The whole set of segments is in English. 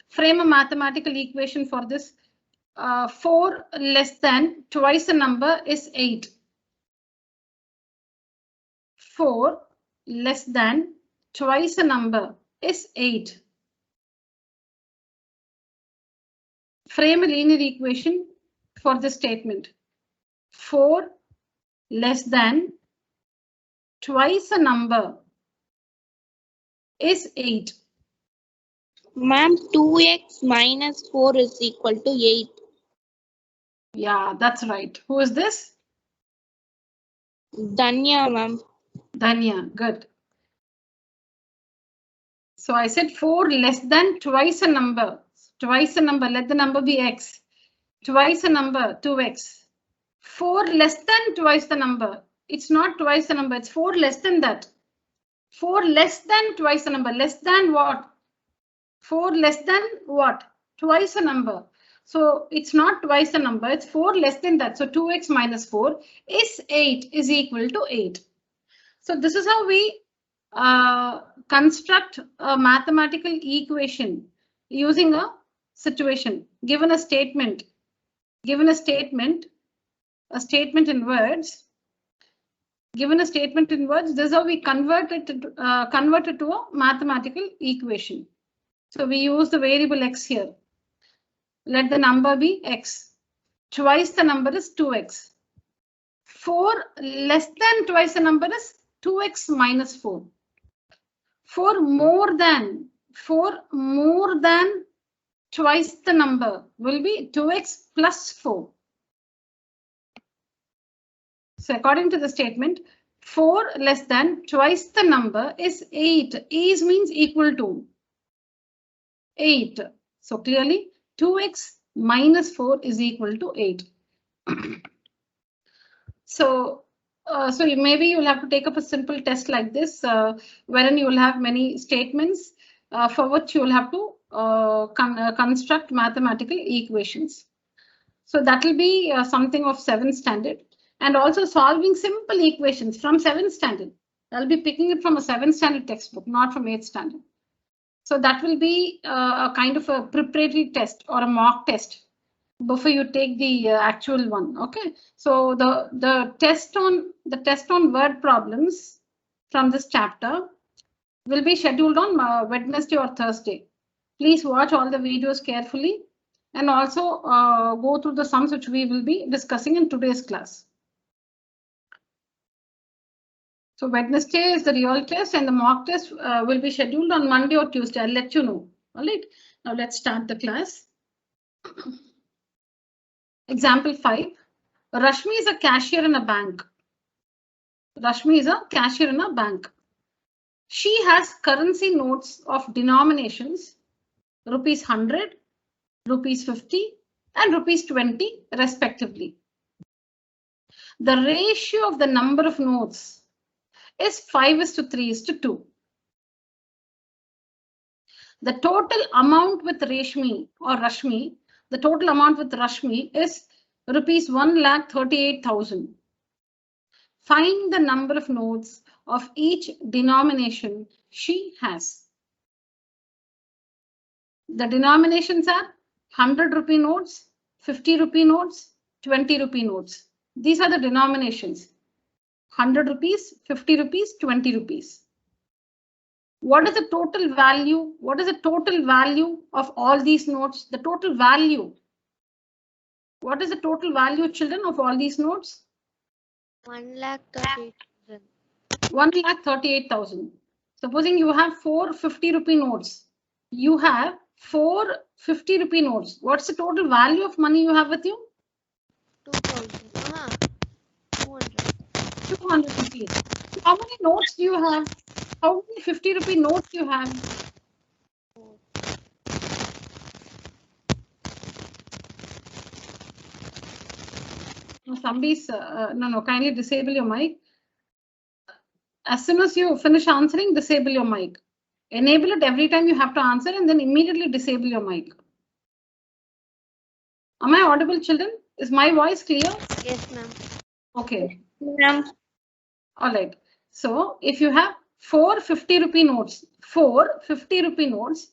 frame a mathematical equation for this. 4 less than twice the number is 8. 4 less than twice the number is 8. Frame a linear equation for this statement. 4 less than twice the number is 8. Ma'am, 2x minus 4 is equal to 8. Yeah, that's right. Who is this? Danya, ma'am. Danya, good. So I said 4 less than twice a number. Twice a number, let the number be x. Twice a number, 2x. 4 less than twice the number. It's not twice the number, it's 4 less than that. 4 less than twice the number. Less than what? 4 less than what? Twice the number. So it's not twice the number, it's 4 less than that. So 2x minus 4 is 8 is equal to 8. So this is how we construct a mathematical equation using a situation. Given a statement in words. Given a statement in words, this is how we convert it to a mathematical equation. So we use the variable x here. Let the number be x. Twice the number is 2x. 4 less than twice the number is 2x minus 4. 4 more than twice the number will be 2x plus 4. So according to the statement, 4 less than twice the number is 8. Is means equal to 8. So clearly 2x minus 4 is equal to 8. So maybe you'll have to take up a simple test like this, wherein you will have many statements for which you will have to construct mathematical equations. So that will be something of 7th standard, and also solving simple equations from 7th standard. I'll be picking it from a 7th standard textbook, not from 8th standard. So that will be a kind of a preparatory test or a mock test before you take the actual one. Okay, so the test on word problems from this chapter will be scheduled on Wednesday or Thursday. Please watch all the videos carefully and also go through the sums which we will be discussing in today's class. So Wednesday is the real test and the mock test will be scheduled on Monday or Tuesday. I'll let you know. All right, now let's start the class. Example 5. Rashmi is a cashier in a bank. Rashmi is a cashier in a bank. She has currency notes of denominations rupees 100, rupees 50 and rupees 20 respectively. The ratio of the number of notes is 5:3:2. The total amount with Rashmi is rupees 1,38,000. Find the number of notes of each denomination she has. The denominations are 100 rupee notes, 50 rupee notes, 20 rupee notes. These are the denominations. 100 rupees, 50 rupees, 20 rupees. What is the total value? What is the total value of all these notes? The total value. What is the total value, children, of all these notes? 1,38,000. 1,38,000. Supposing you have 4 50 rupee notes. You have 4 50 rupee notes. What's the total value of money you have with you? 2,000. 200. 200 rupees. How many notes do you have? How many 50 rupee notes do you have? Somebody's no, kindly disable your mic. As soon as you finish answering, disable your mic. Enable it every time you have to answer and then immediately disable your mic. Am I audible, children? Is my voice clear? Yes, ma'am. Okay. Ma'am. All right. So if you have 4 50 rupee notes, 4 50 rupee notes,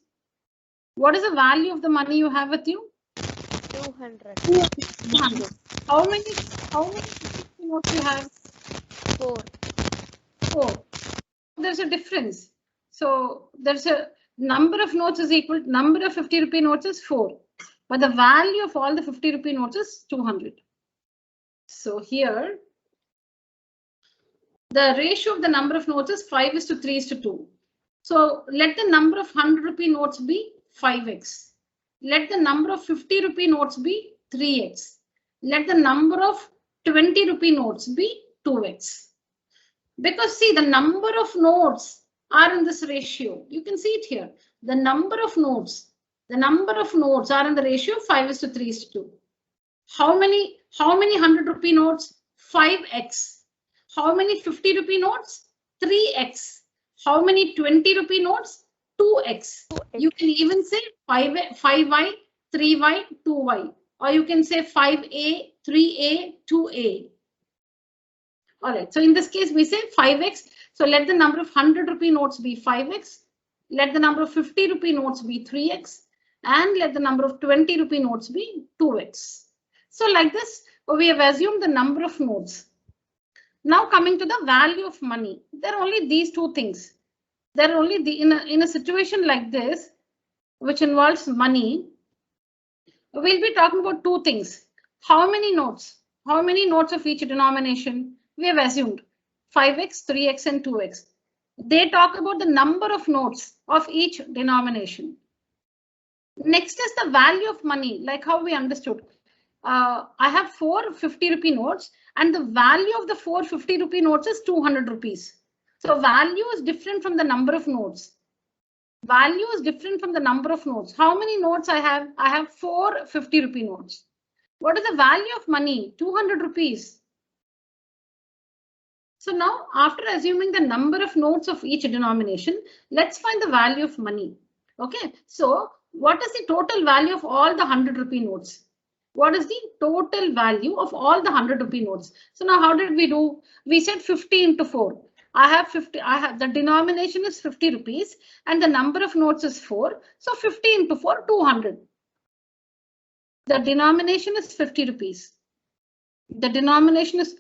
What is the value of the money you have with you? 200. 200. How many 50 notes you have? 4. 4. There's a difference. So there's a number of notes is equal to number of 50 rupee notes is 4. But the value of all the 50 rupee notes is 200. So here, the ratio of the number of notes is 5:3:2. So let the number of 100 rupee notes be 5x. Let the number of 50 rupee notes be 3x. Let the number of 20 rupee notes be 2x. Because see, the number of notes are in this ratio. You can see it here. The number of notes are in the ratio 5:3:2. How many 100 rupee notes? 5x. How many 50 rupee notes? 3x. How many 20 rupee notes? 2x. You can even say 5y, 3y, 2y. Or you can say 5a, 3a, 2a. All right, so in this case, we say 5x. So let the number of 100 rupee notes be 5x. Let the number of 50 rupee notes be 3x. And let the number of 20 rupee notes be 2x. So like this, we have assumed the number of notes. Now coming to the value of money, there are only these two things. There are only in a situation like this, which involves money, we'll be talking about two things. How many notes? How many notes of each denomination? We have assumed 5x, 3x, and 2x. They talk about the number of notes of each denomination. Next is the value of money, like how we understood. I have 4 50 rupee notes and the value of the 4 50 rupee notes is 200 rupees. So value is different from the number of notes. Value is different from the number of notes. How many notes I have? I have 4 50 rupee notes. What is the value of money? 200 rupees. So now after assuming the number of notes of each denomination, let's find the value of money. Okay, so what is the total value of all the 100 rupee notes? What is the total value of all the 100 rupee notes? So now how did we do? We said 50 into 4. I have 50. The denomination is 50 rupees and the number of notes is 4. So 50 into 4, 200. The denomination is 50 rupees. The denomination is,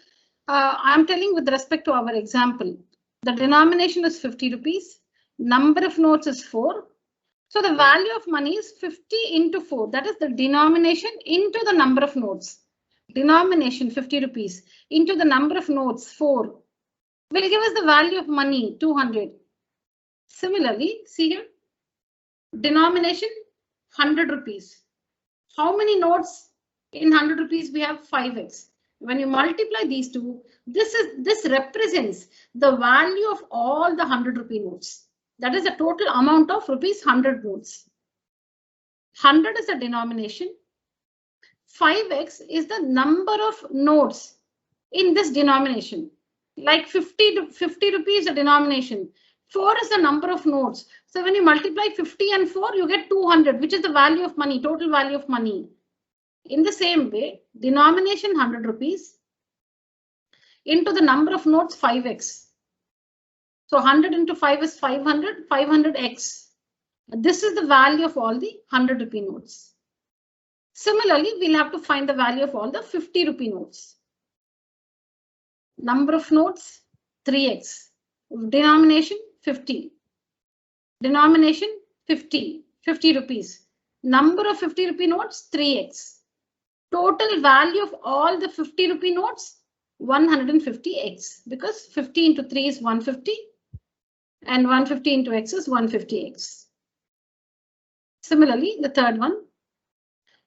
I'm telling with respect to our example, the denomination is 50 rupees. Number of notes is 4. So the value of money is 50 into 4. That is the denomination into the number of notes. Denomination 50 rupees into the number of notes 4 will give us the value of money 200. Similarly, see here, denomination 100 rupees. How many notes in 100 rupees? We have 5x. When you multiply these two, this represents the value of all the 100 rupee notes. That is the total amount of rupees 100 notes. 100 is the denomination. 5x is the number of notes in this denomination. Like 50 rupees is the denomination. 4 is the number of notes. So when you multiply 50 and 4, you get 200, which is the value of money, total value of money. In the same way, denomination 100 rupees into the number of notes 5x. So 100 into 5 is 500, 500x. This is the value of all the 100 rupee notes. Similarly, we'll have to find the value of all the 50 rupee notes. Number of notes 3x. Denomination 50. Denomination 50 rupees. Number of 50 rupee notes 3x. Total value of all the 50 rupee notes 150x, because 50 into 3 is 150 and 150 into x is 150x. Similarly, the third one,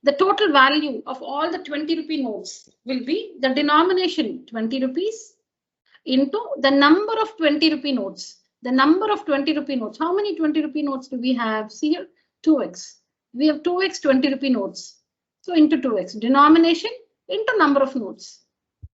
the total value of all the 20 rupee notes will be the denomination 20 rupees into the number of 20 rupee notes. The number of 20 rupee notes. How many 20 rupee notes do we have? See here, 2x. We have 2x 20 rupee notes. So into 2x, denomination into number of notes.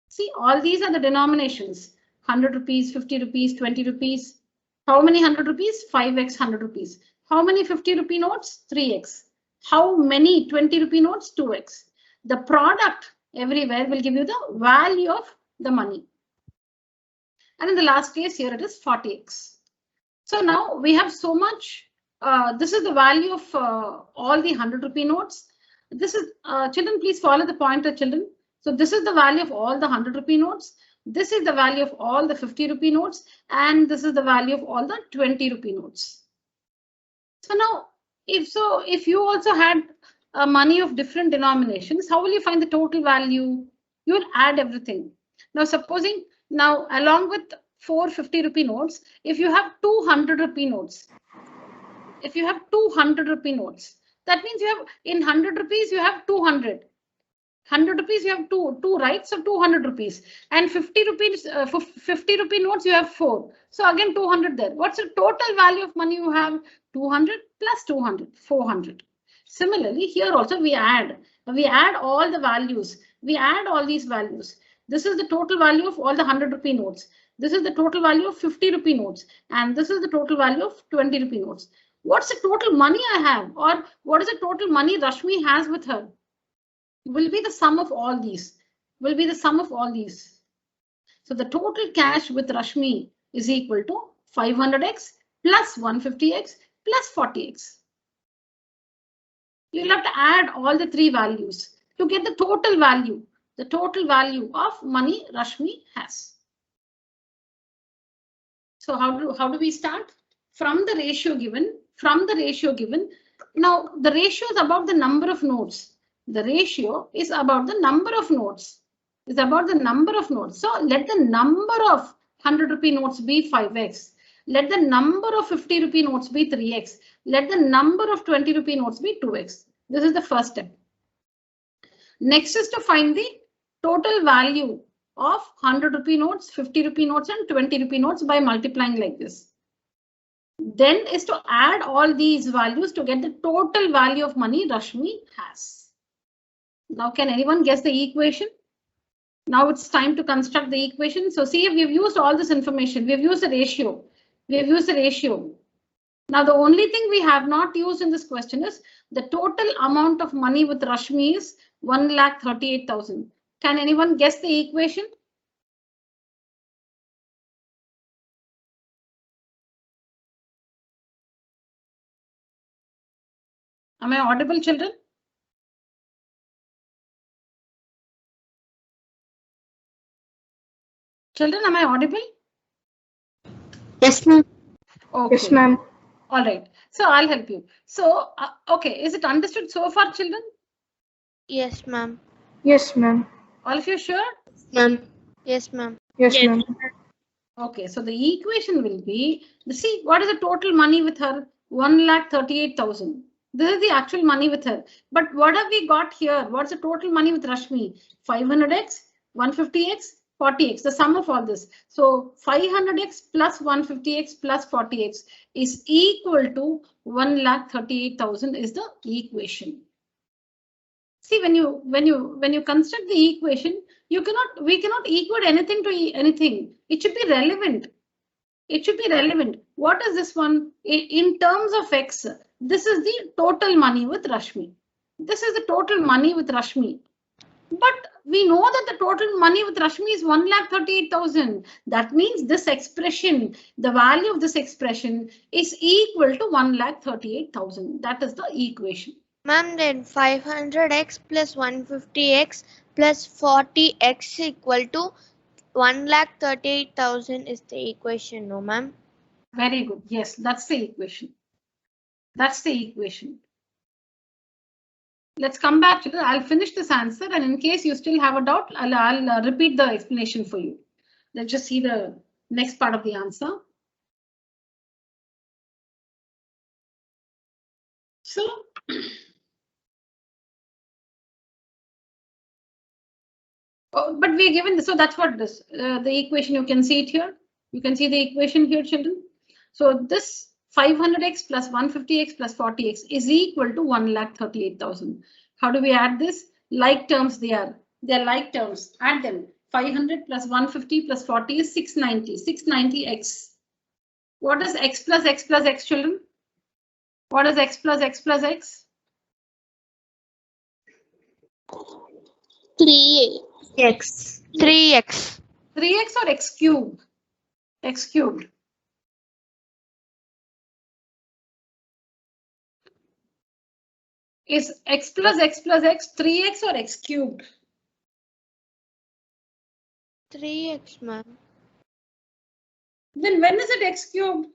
See, all these are the denominations. 100 rupees, 50 rupees, 20 rupees. How many 100 rupees? 5x 100 rupees. How many 50 rupee notes? 3x. How many 20 rupee notes? 2x. The product everywhere will give you the value of the money. And in the last case here it is 40x. So now we have so much this is the value of all the 100 rupee notes. This is, children, please follow the pointer, children. So this is the value of all the 100 rupee notes. This is the value of all the 50 rupee notes. And this is the value of all the 20 rupee notes. So now, if you also had money of different denominations, how will you find the total value? You will add everything. Now, supposing now along with 450 rupee notes, if you have 200 rupee notes, if you have 200 rupee notes, that means you have in 100 rupees, you have 200. 100 rupees, you have two, right? So 200 rupees and 50 rupees, 50 rupee notes, you have 4. So again, 200 there. What's the total value of money you have? 200 plus 200, 400. Similarly, here also we add all the values. We add all these values. This is the total value of all the 100 rupee notes. This is the total value of 50 rupee notes. And this is the total value of 20 rupee notes. What's the total money I have? Or what is the total money Rashmi has with her? Will be the sum of all these. Will be the sum of all these. So the total cash with Rashmi is equal to 500x plus 150x plus 40x. You'll have to add all the three values to get the total value of money Rashmi has. So how do we start? From the ratio given, now the ratio is about the number of notes. The ratio is about the number of notes. So let the number of 100 rupee notes be 5x. Let the number of 50 rupee notes be 3x. Let the number of 20 rupee notes be 2x. This is the first step. Next is to find the total value of 100 rupee notes, 50 rupee notes and 20 rupee notes by multiplying like this. Then is to add all these values to get the total value of money Rashmi has. Now, can anyone guess the equation? Now it's time to construct the equation. So see, we've used all this information. We've used the ratio. Now, the only thing we have not used in this question is the total amount of money with Rashmi is 1,38,000. Can anyone guess the equation? Am I audible, children? Children, am I audible? Yes, ma'am. Okay. Yes, ma'am. All right. So I'll help you. So, okay. Is it understood so far, children? Yes, ma'am. Yes, ma'am. All of you sure? Ma'am. Yes, ma'am. Yes, ma'am. Okay. So the equation will be, see, what is the total money with her? 1,38,000. This is the actual money with her. But what have we got here? What's the total money with Rashmi? 500x, 150x, 40x, the sum of all this. So 500x plus 150x plus 40x is equal to 1,38,000 is the equation. See, when you construct the equation, we cannot equate anything to anything. It should be relevant. What is this one? In terms of x, this is the total money with Rashmi. But we know that the total money with Rashmi is 1,38,000. That means this expression, the value of this expression is equal to 1,38,000. That is the equation. Ma'am, then 500x plus 150x plus 40x equal to 1,38,000 is the equation, no, ma'am? Very good. Yes, that's the equation. Let's come back to it. I'll finish this answer, and in case you still have a doubt, I'll repeat the explanation for you. Let's just see the next part of the answer. So, but we are given this, so that's what this the equation. You can see it here. You can see the equation here, children. So this 500x plus 150x plus 40x is equal to 1,38,000. How do we add this? Like terms they are. They're like terms. Add them. 500 plus 150 plus 40 is 690. 690x. What is x plus x plus x, children? What is x plus x plus x? 3x. 3x. 3x or x cubed? X cubed. Is x plus x plus x 3x or x cubed? 3x, ma'am. Then when is it x cubed?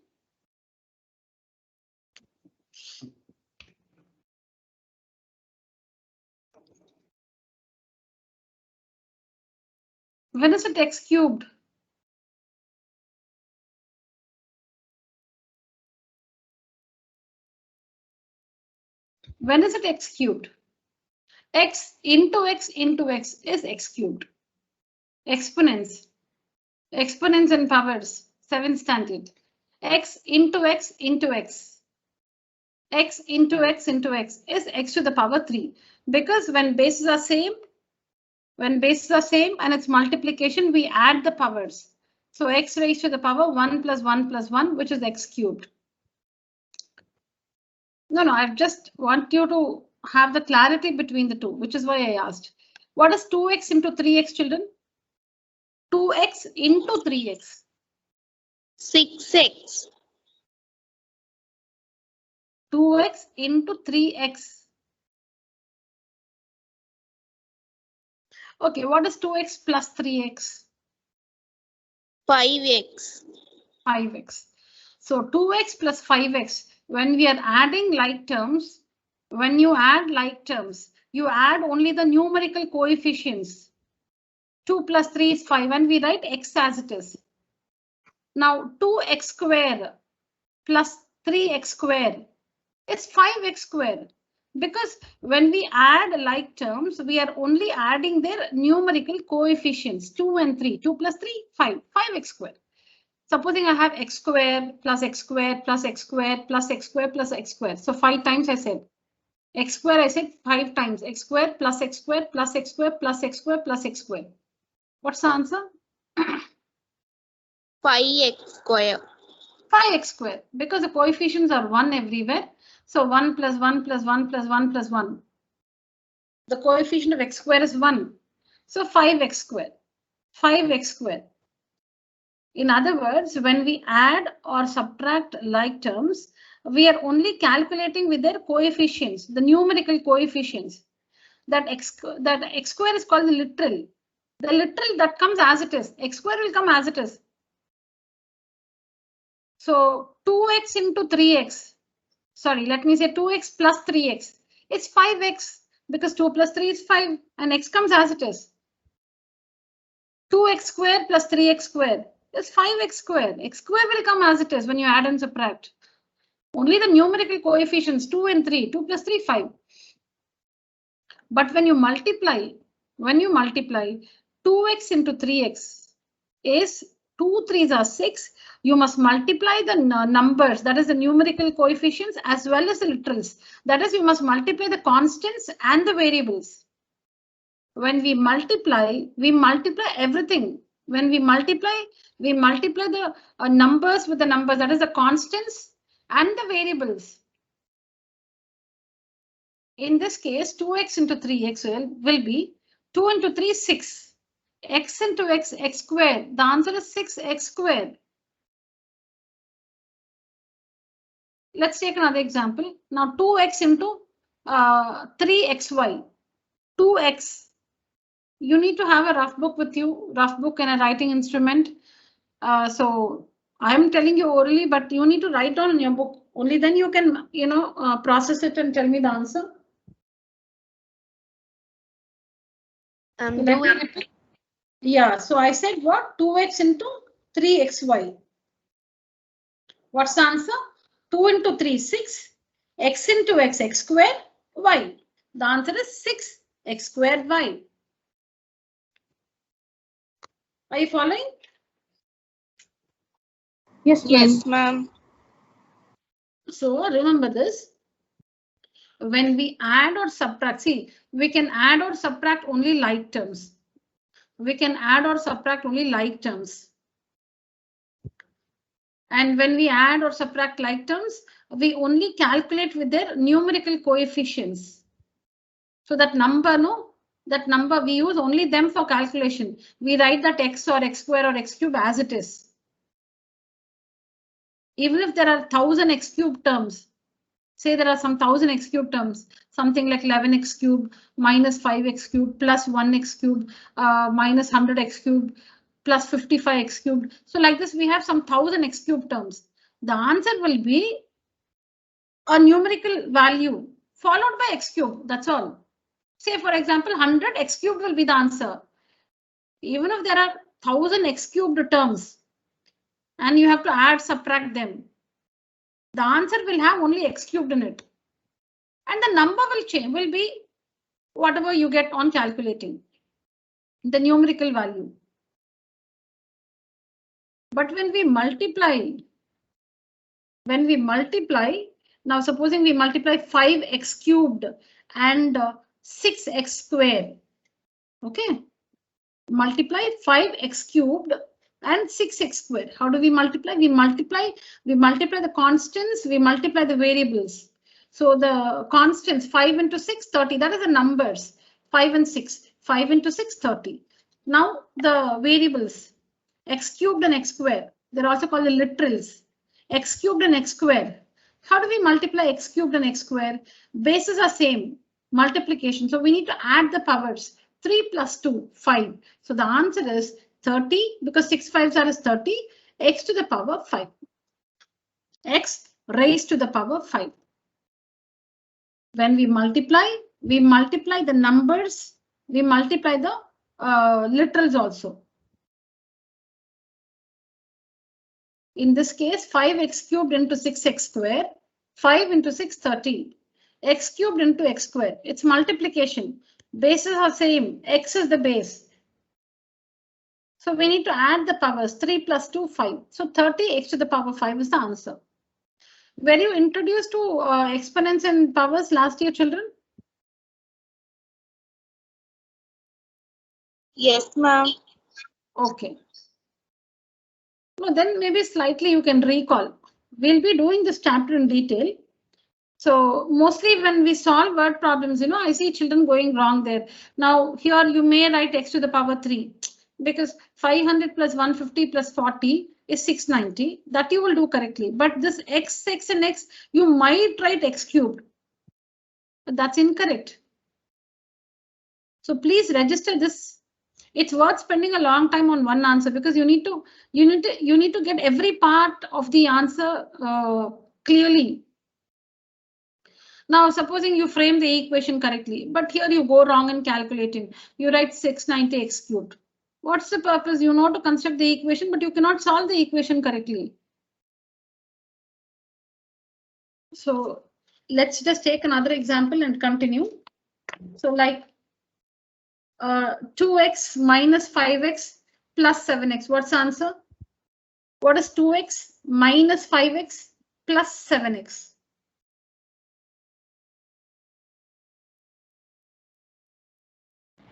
When is it x cubed? When is it x cubed? X into x into x is x cubed. Exponents. Exponents and powers. 7th standard. X into x into x. X into x into x is x to the power 3. Because when bases are same, and it's multiplication, we add the powers. So x raised to the power 1 plus 1 plus 1, which is x cubed. No, I just want you to have the clarity between the two, which is why I asked. What is 2x into 3x, children? 2x into 3x. 6x. 2x into 3x. Okay, what is 2x plus 3x? 5x. 5x. So 2x plus 5x. When we are adding like terms, when you add like terms, you add only the numerical coefficients. 2 plus 3 is 5 and we write x as it is. Now 2x square plus 3x square is 5x square. Because when we add like terms, we are only adding their numerical coefficients 2 and 3. 2 plus 3, 5. 5x square. Supposing I have x square plus x square plus x square plus x square plus x square. So 5 times I said. X square I said 5 times. X square plus x square plus x square plus x square plus x square. What's the answer? 5x square. 5x square. Because the coefficients are 1 everywhere. So 1 plus 1 plus 1 plus 1 plus 1. The coefficient of x square is 1. So 5x square. 5x square. In other words, when we add or subtract like terms, we are only calculating with their coefficients, the numerical coefficients. That x square is called the literal. The literal that comes as it is. X square will come as it is. So 2x into 3x. Sorry, let me say 2x plus 3x. It's 5x because 2 plus 3 is 5 and x comes as it is. 2x square plus 3x square is 5x square. X square will come as it is when you add and subtract. Only the numerical coefficients 2 and 3. 2 plus 3, 5. But when you multiply 2x into 3x is 2 3s are 6. You must multiply the numbers, that is the numerical coefficients as well as the literals. That is, you must multiply the constants and the variables. When we multiply everything. When we multiply the numbers with the numbers, that is the constants and the variables. In this case, 2x into 3x will be 2 into 3, 6. X into x, x squared. The answer is 6x squared. Let's take another example. Now 2x into 3xy. 2x. You need to have a rough book with you, rough book and a writing instrument. So I'm telling you orally, but you need to write down in your book. Only then you can, process it and tell me the answer. I'm doing. Yeah, so I said what? 2x into 3xy. What's the answer? 2 into 3, 6. X into x, x square, y. The answer is 6x square y. Are you following? Yes, ma'am. So remember this. When we add or subtract, see, we can add or subtract only like terms. We can add or subtract only like terms. And when we add or subtract like terms, we only calculate with their numerical coefficients. So that number, we use only them for calculation. We write that x or x square or x cube as it is. Even if there are 1000 x cube terms, Say there are some 1000 x cube terms, something like 11x cube minus 5x cube plus 1x cube minus 100x cube plus 55x cubed. So like this, we have some 1000 x cube terms. The answer will be a numerical value followed by x cube. That's all. Say, for example, 100 x cubed will be the answer. Even if there are 1000 x cubed terms and you have to add, subtract them, the answer will have only x cubed in it. And the number will change, will be whatever you get on calculating the numerical value. But when we multiply, now supposing we multiply 5x cubed and 6x square. Okay, multiply 5x cubed and 6x squared. How do we multiply? We multiply the constants, we multiply the variables. So the constants 5 into 6, 30. That is the numbers 5 and 6. 5 into 6, 30. Now the variables x cubed and x squared. They're also called the literals. X cubed and x squared. How do we multiply x cubed and x squared? Bases are same, multiplication. So we need to add the powers. 3 plus 2, 5. So the answer is 30 because 6 5s are 30. X to the power 5. X raised to the power 5. When we multiply the numbers. We multiply the literals also. In this case, 5x cubed into 6x squared, 5 into 6, 30. X cubed into x squared. It's multiplication. Bases are same. X is the base. So we need to add the powers. 3 plus 2, 5. So 30 x to the power 5 is the answer. Were you introduced to exponents and powers last year, children? Yes, ma'am. Okay. No, then maybe slightly you can recall. We'll be doing this chapter in detail. So mostly when we solve word problems, I see children going wrong there. Now here you may write x to the power 3 because 500 plus 150 plus 40 is 690. That you will do correctly. But this x and x, you might write x cubed. But that's incorrect. So please register this. It's worth spending a long time on one answer because you need to get every part of the answer clearly. Now, supposing you frame the equation correctly, but here you go wrong in calculating. You write 690x cubed. What's the purpose? You know to construct the equation, but you cannot solve the equation correctly. So let's just take another example and continue. So like 2x minus 5x plus 7x. What's the answer? What is 2x minus 5x plus 7x?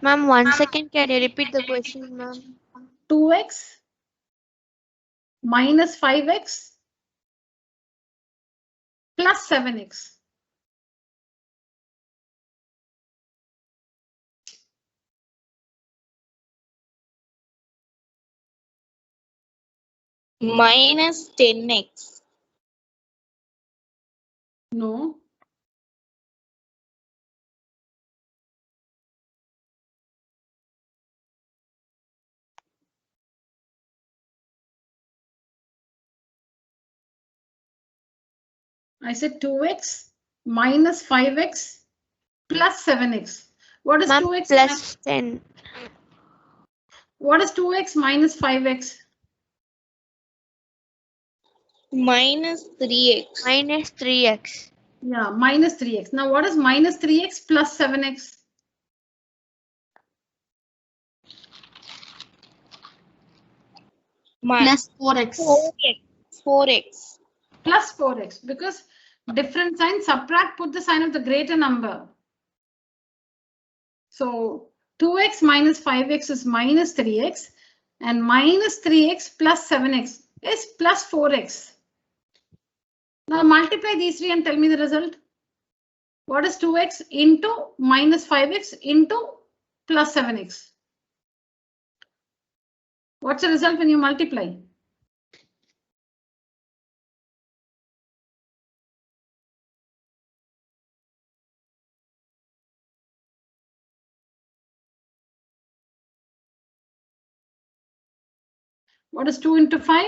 Ma'am, 1 second. Can you repeat the question, ma'am? 2x minus 5x plus 7x. Minus 10x. No. I said 2x minus 5x plus 7x. What is 2x plus 10? What is 2x minus 5x? Minus 3x. Minus 3x. Yeah, minus 3x. Now what is minus 3x plus 7x? Plus 4x. 4x. Plus 4x because different sign, subtract, put the sign of the greater number. So 2x minus 5x is minus 3x and minus 3x plus 7x is plus 4x. Now multiply these three and tell me the result. What is 2x into minus 5x into plus 7x? What's the result when you multiply? What is 2 into 5?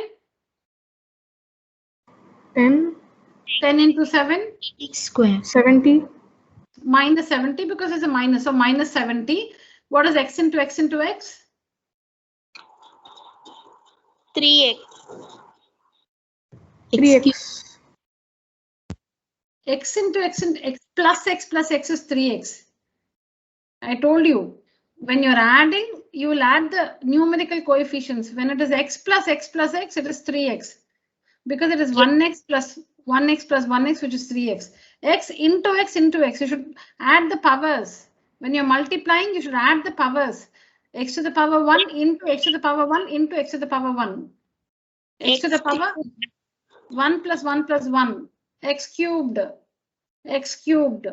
10. 10 into 7? X square. 70. Minus 70 because it's a minus, so minus 70. What is x into x into x? 3x. 3x. X into x plus x is 3x. I told you, when you're adding, you will add the numerical coefficients. When it is x plus x, it is 3x. Because it is 1x plus 1x plus 1x, which is 3x. X into x into x. You should add the powers. When you're multiplying, you should add the powers. X to the power 1 into x to the power 1 into x to the power 1. X to the power 1 plus 1 plus 1. X cubed. X cubed.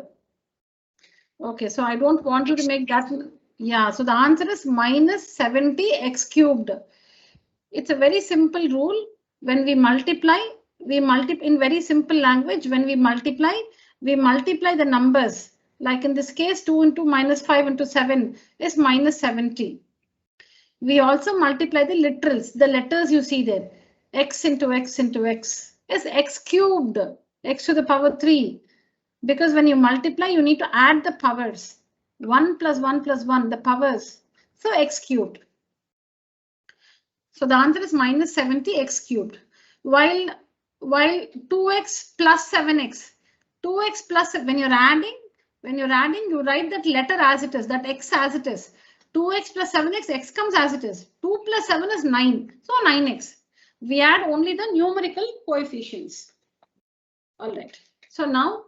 Okay, so I don't want you to make that. Yeah, so the answer is minus 70 x cubed. It's a very simple rule. When we multiply in very simple language. When we multiply the numbers. Like in this case, 2 into minus 5 into 7 is minus 70. We also multiply the literals, the letters you see there. X into x into x is x cubed, x to the power 3. Because when you multiply, you need to add the powers. 1 plus 1 plus 1, the powers. So x cubed. So the answer is minus 70 x cubed. While 2x plus 7x, 2x plus, when you're adding, you write that letter as it is, that x as it is. 2x plus 7x, x comes as it is. 2 plus 7 is 9, so 9x. We add only the numerical coefficients. All right. So now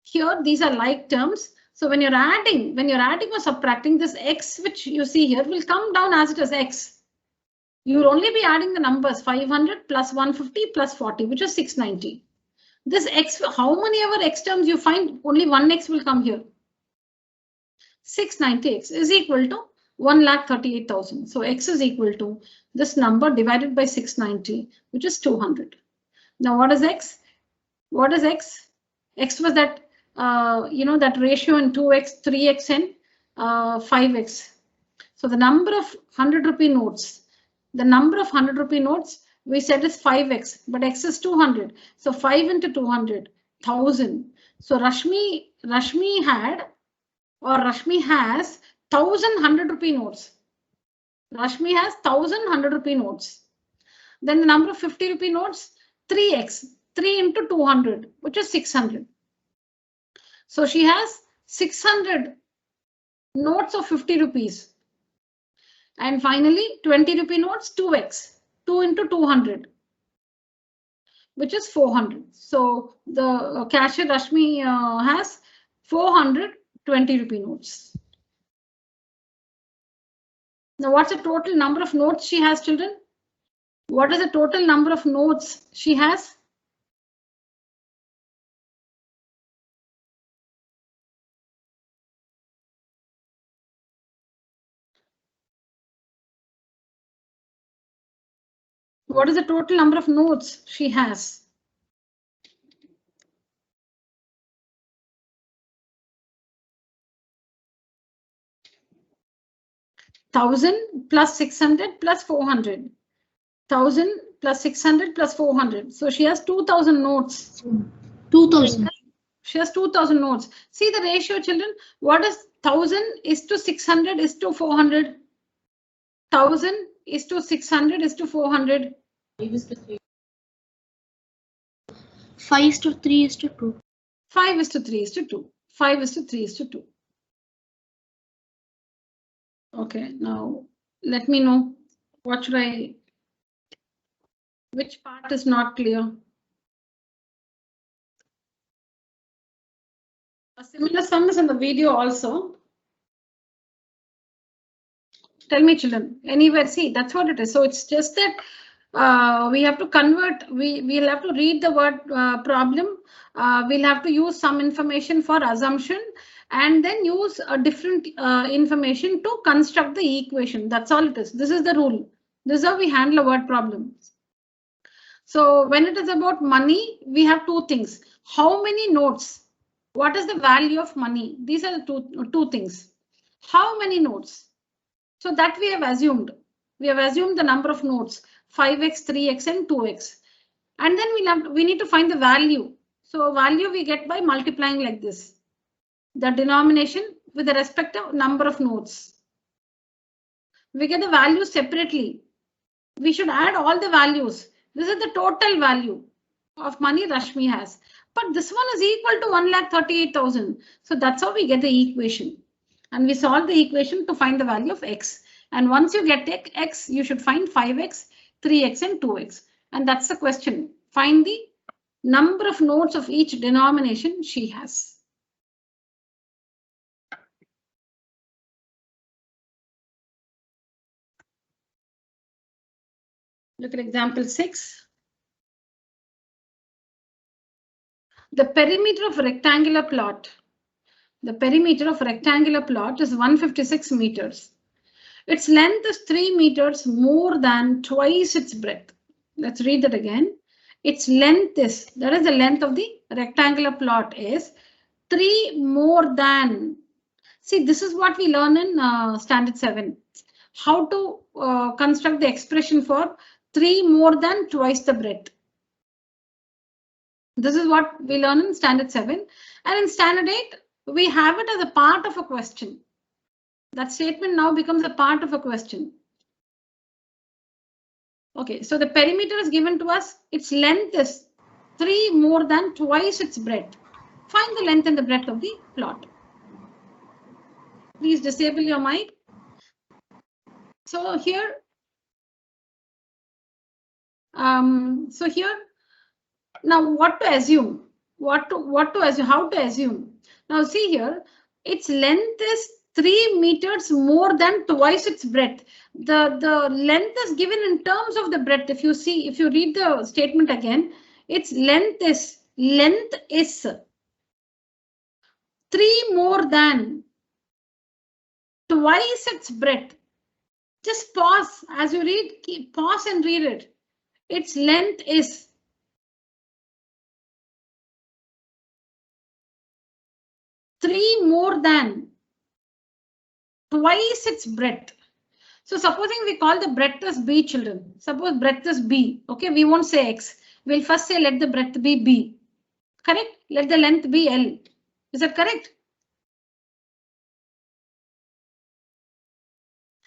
here these are like terms. So when you're adding or subtracting, this x which you see here will come down as it is x. You will only be adding the numbers 500 plus 150 plus 40, which is 690. This x, how many ever x terms you find, only one x will come here. 690x is equal to 1,38,000. So x is equal to this number divided by 690, which is 200. Now what is x? What is x? X was that, that ratio in 2x, 3x and 5x. So the number of 100 rupee notes. The number of 100 rupee notes we said is 5x, but x is 200. So 5 into 200, 1000. So Rashmi has 1,100 rupee notes. Rashmi has 1,100 rupee notes. Then the number of 50 rupee notes, 3x, 3 into 200, which is 600. So she has 600 notes of 50 rupees. And finally, 20 rupee notes, 2x, 2 into 200, which is 400. So the cashier Rashmi has 420 rupee notes. Now, what's the total number of notes she has, children? What is the total number of notes she has? What is the total number of notes she has? $1,000 plus 600 plus 400. 1,000 plus 600 plus 400. So she has 2,000 notes. 2,000. She has 2,000 notes. See the ratio, children. What is 1,000 is to 600 is to 400? 1,000 is to 600 is to 400. 5 is to 3 is to 2. 5 is to 3 is to 2. 5 is to 3 is to 2. Okay, now let me know what should I, which part is not clear. A similar sum is in the video also. Tell me, children, anywhere, see, that's what it is. So it's just that we have to convert, we'll have to read the word problem. We'll have to use some information for assumption and then use a different information to construct the equation. That's all it is. This is the rule. This is how we handle a word problem. So when it is about money, we have two things. How many notes? What is the value of money? These are the two things. How many notes? So that we have assumed. We have assumed the number of notes. 5x, 3x, and 2x. And then we need to find the value. So value we get by multiplying like this. The denomination with the respective number of nodes. We get the values separately. We should add all the values. This is the total value of money Rashmi has. But this one is equal to 1,38,000. So that's how we get the equation. And we solve the equation to find the value of x. And once you get x, you should find 5x, 3x, and 2x. And that's the question. Find the number of nodes of each denomination she has. Look at example 6. The perimeter of a rectangular plot. The perimeter of a rectangular plot is 156 meters. Its length is 3 meters more than twice its breadth. Let's read that again. Its length is, that is the length of the rectangular plot is 3 more than. See, this is what we learn in standard 7. How to construct the expression for 3 more than twice the breadth. This is what we learn in standard 7. And in standard 8, we have it as a part of a question. That statement now becomes a part of a question. Okay, so the perimeter is given to us. Its length is 3 more than twice its breadth. Find the length and the breadth of the plot. Please disable your mic. So here, now what to assume? What to assume? How to assume? Now see here, its length is 3 meters more than twice its breadth. The length is given in terms of the breadth. If you read the statement again, its length is 3 more than twice its breadth. Just pause as you read, pause and read it. Its length is 3 more than twice its breadth. So supposing we call the breadth as b, children. Suppose breadth is b. Okay, we won't say x. We'll first say let the breadth be b. Correct? Let the length be L. Is that correct?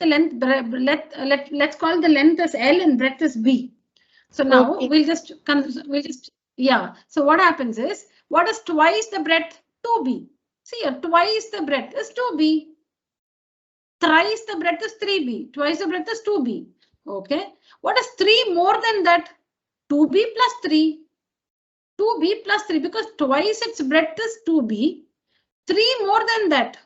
The length, let's call the length as L and breadth as b. So now Okay. we'll just yeah. So what happens is, what is twice the breadth? 2b. See here, twice the breadth is 2b. Thrice the breadth is 3b. Twice the breadth is 2b. Okay. What is 3 more than that? 2b plus 3. 2b plus 3, because twice its breadth is 2b. 3 more than that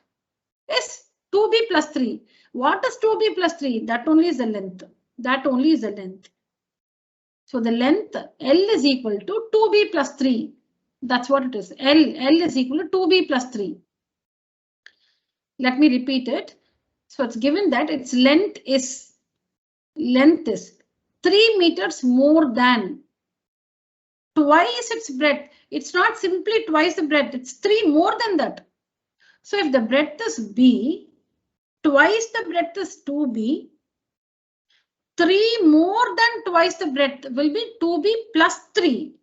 is 2b plus 3. What is 2b plus 3? That only is the length. That only is the length. So the length L is equal to 2b plus 3. That's what it is. L is equal to 2b plus 3. Let me repeat it. So it's given that its length is 3 meters more than twice its breadth. It's not simply twice the breadth. It's 3 more than that. So if the breadth is b, twice the breadth is 2b. 3 more than twice the breadth will be 2b plus 3.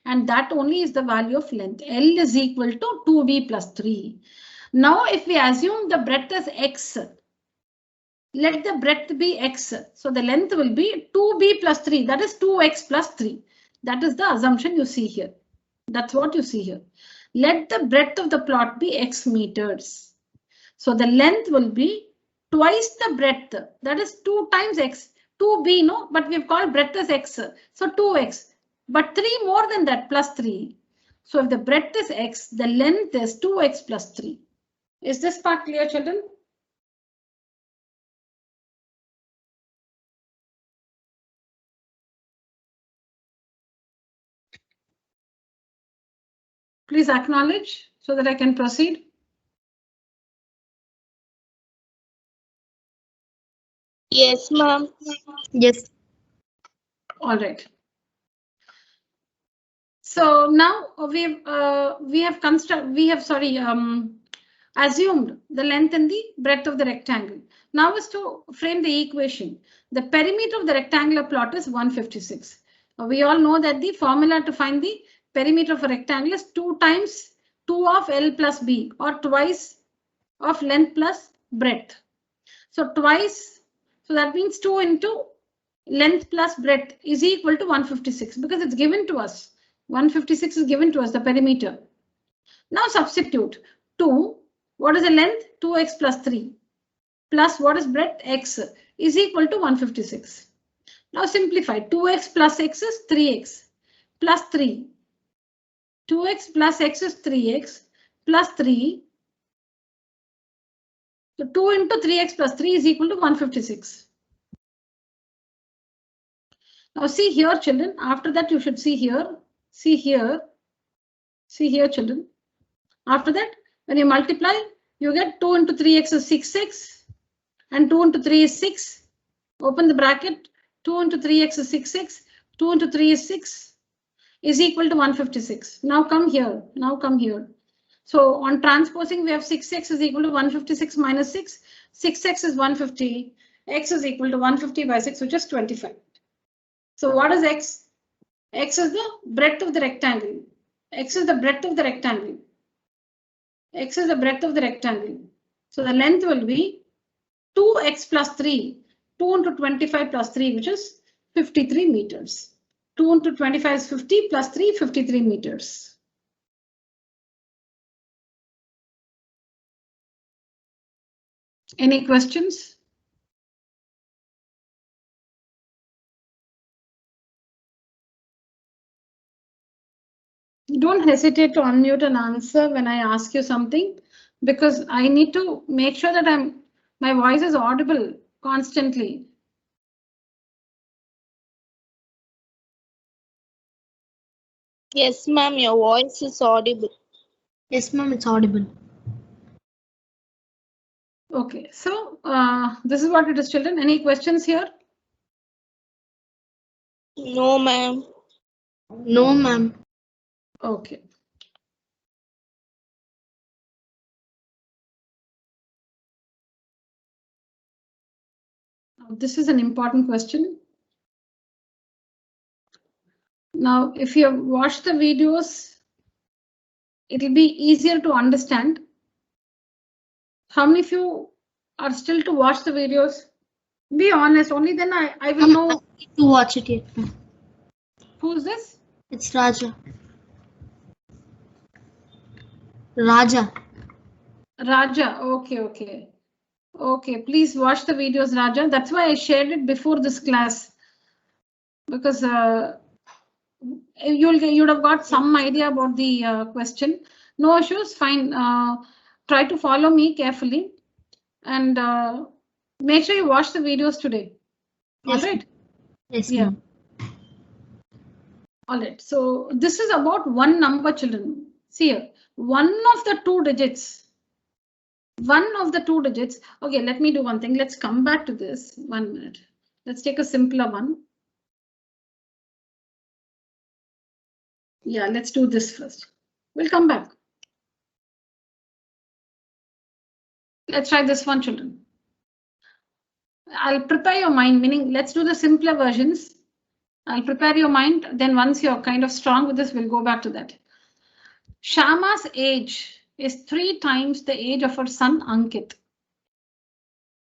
And that only is the value of length. L is equal to 2b plus 3. Now, if we assume the breadth is x, let the breadth be x. So the length will be 2b plus 3. That is 2x plus 3. That is the assumption you see here. That's what you see here. Let the breadth of the plot be x meters. So the length will be twice the breadth. That is 2 times x. 2b, no, but we've called breadth as x. So 2x. But 3 more than that, plus 3. So if the breadth is x, the length is 2x plus 3. Is this part clear, children? Please acknowledge so that I can proceed. Yes, ma'am. Yes. All right. So now we have Assumed the length and the breadth of the rectangle. Now is to frame the equation. The perimeter of the rectangular plot is 156. We all know that the formula to find the perimeter of a rectangle is 2 times 2 of L plus B, or twice of length plus breadth. So twice, so that means 2 into length plus breadth is equal to 156, because it's given to us. 156 is given to us, the perimeter. Now substitute 2. What is the length? 2x plus 3 plus what is breadth? X is equal to 156. Now simplify. 2x plus x is 3x plus 3. 2x plus x is 3x plus 3. So 2 into 3x plus 3 is equal to 156. Now see here, children. After that, you should see here. See here. See here, children. After that, when you multiply, you get 2 into 3x is 6x and 2 into 3 is 6. Open the bracket. 2 into 3x is 6x. 2 into 3 is 6 is equal to 156. Now come here. Now come here. So on transposing, we have 6x is equal to 156 minus 6. 6x is 150. X is equal to 150 by 6, which is 25. So what is x? X is the breadth of the rectangle. X is the breadth of the rectangle. X is the breadth of the rectangle. So the length will be 2x plus 3. 2 into 25 plus 3, which is 53 meters. 2 into 25 is 50 plus 3, 53 meters. Any questions? Don't hesitate to unmute and answer when I ask you something, because I need to make sure that my voice is audible constantly. Yes, ma'am, your voice is audible. Yes, ma'am, it's audible. Okay, so this is what it is, children. Any questions here? No, ma'am. No, ma'am. Okay. This is an important question. Now, if you have watched the videos, it will be easier to understand. How many of you are still to watch the videos? Be honest, only then I will know. I need to watch it yet. Ma'am. Who's this? It's Raja. Raja. Raja. Okay. Okay, please watch the videos, Raja. That's why I shared it before this class, because you'd have got some idea about the question. No issues, fine. Try to follow me carefully and make sure you watch the videos today. Yes, all right. Yes, Yeah. ma'am. All right. So this is about one number, children. See here, one of the two digits. One of the two digits. Okay, let me do one thing. Let's come back to this. 1 minute. Let's take a simpler one. Yeah, let's do this first. We'll come back. Let's try this one, children. I'll prepare your mind, meaning let's do the simpler versions. I'll prepare your mind. Then once you're kind of strong with this, we'll go back to that. Shama's age is 3 times the age of her son Ankit.